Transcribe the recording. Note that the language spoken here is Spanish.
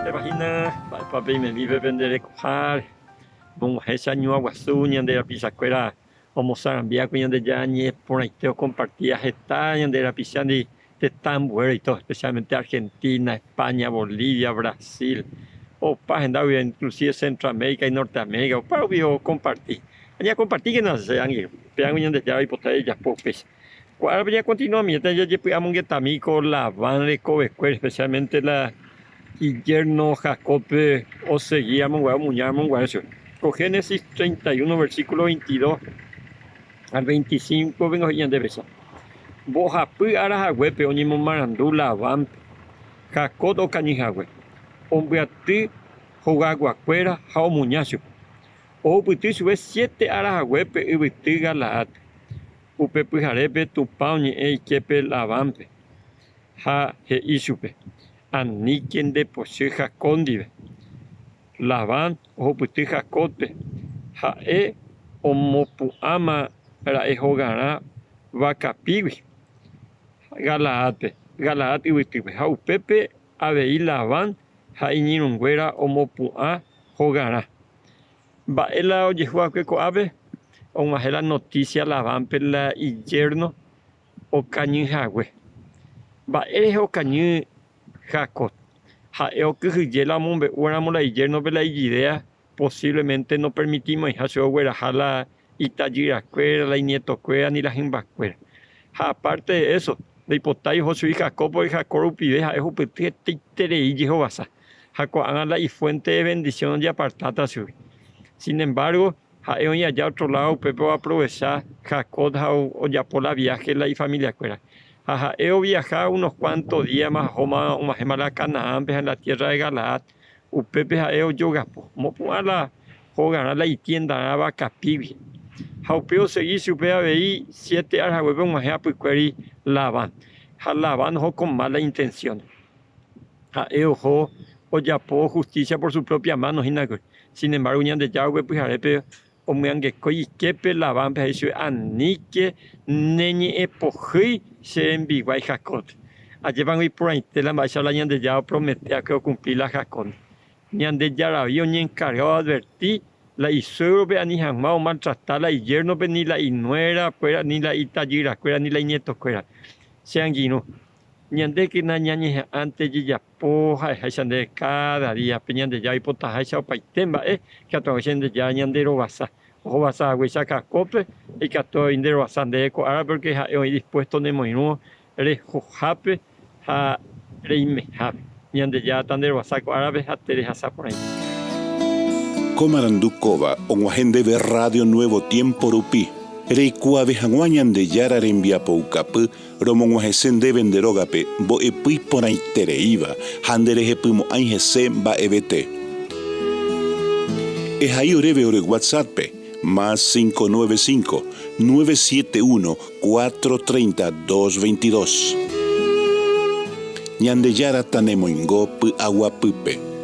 Imagina, papi me vive vender cojar, bon esa ñua guasu ñande la pisacuera como sarambia cuñande ya ni por ahí te compartía gesta ñande la pisani de tan bueno y todo, especialmente Argentina, España, Bolivia, Brasil, o agenda inclusive Centroamérica y Norteamérica, o para yo compartir. Ya compartí que no se han ido, pegan ñande ya y por ya popes. Cuál habría continuamiento ya llevamos que también con la van de Covecuer, especialmente la Guillermo Jacobe o seguíamos muñamos con Génesis 31 versículo 22 al 25 vengo de besa bojapu arajague pe onimo marandu lavan Jacob o cañijague ombeatí jogaguacuera jao muñacio o puti sube 7 arajague pe ibiti galaat upe pujarepe tupauni e kepe lavampe ha he isupe aniquen de poseja condive. Lavan o puti jacote. Jae o mopuama rae jogara vacapiwi. Galaat iwitiwe. Jau pepe avei lavan jainirunguera o mopua jogara. Baela oyehua que coave o majela noticia lavan per la yerno o cañijagüe. Bae o cañi Jacob. Jaeo que la mombe uramos la yerno de la idea posiblemente no permitimos ya se la itayira cuera la nieto cuera ni la jimba cuera. Aparte de eso, de hipotai Josué Jacob y Jacob pide a eso petit tere y Jehová. Jacob haga la y fuente de bendición de apartada su. Sin embargo, Jaeo y allá otro lado Pepe va a aprovechar Jacob o ya por la viaje la y familia cuera. Ajá, he viajado unos cuantos días más o más en Canaán, en la tierra de Galaad, upepe a eo yogapo, mopo a la jogana la tienda a vacapibi. Jaupeo seguí si upea veí 7 horas hueve un majea puicueri lavan. Lavan jo con mala intención. A eo jo o yapo justicia por su propia mano. Sin embargo, ñan de yagüe pues arepe o me que coi kepe lavan pe eso anique neñi epojui se enviguay Jacob. Allí van a ir por ahí, te la marcha la ñan de ya prometía que cumplir la Jacob. Ñan de ya la vio ni encargado de advertir la isuero ve ni jamás maltratar la yerno ve ni la nuera fuera ni la itayira fuera ni la nieto fuera. Sean guino. Ñan de que na ñañe antes ya poja esa de cada día peñan de ya y pota esa paitemba que a todos de ya ñan de robasa. O vas a huesaca cope y que a todo indero asande eco ahora porque hoy dispuesto de moino re jojape a reime jape ñan de ya tan de rosaco árabe a tere hasa por ahí. Comarandukova on agende de Radio Nuevo Tiempo Rupi. Reikua vejanguañan de yara rembia poucapu, romon wajesen de venderogape, bo epui por ahí tereiva, handere hepumo aingese ba ebete. Es ahí oreve ore WhatsApp, más 595-971-430-222. Ñande yara tanemo ingo pu agua pupe.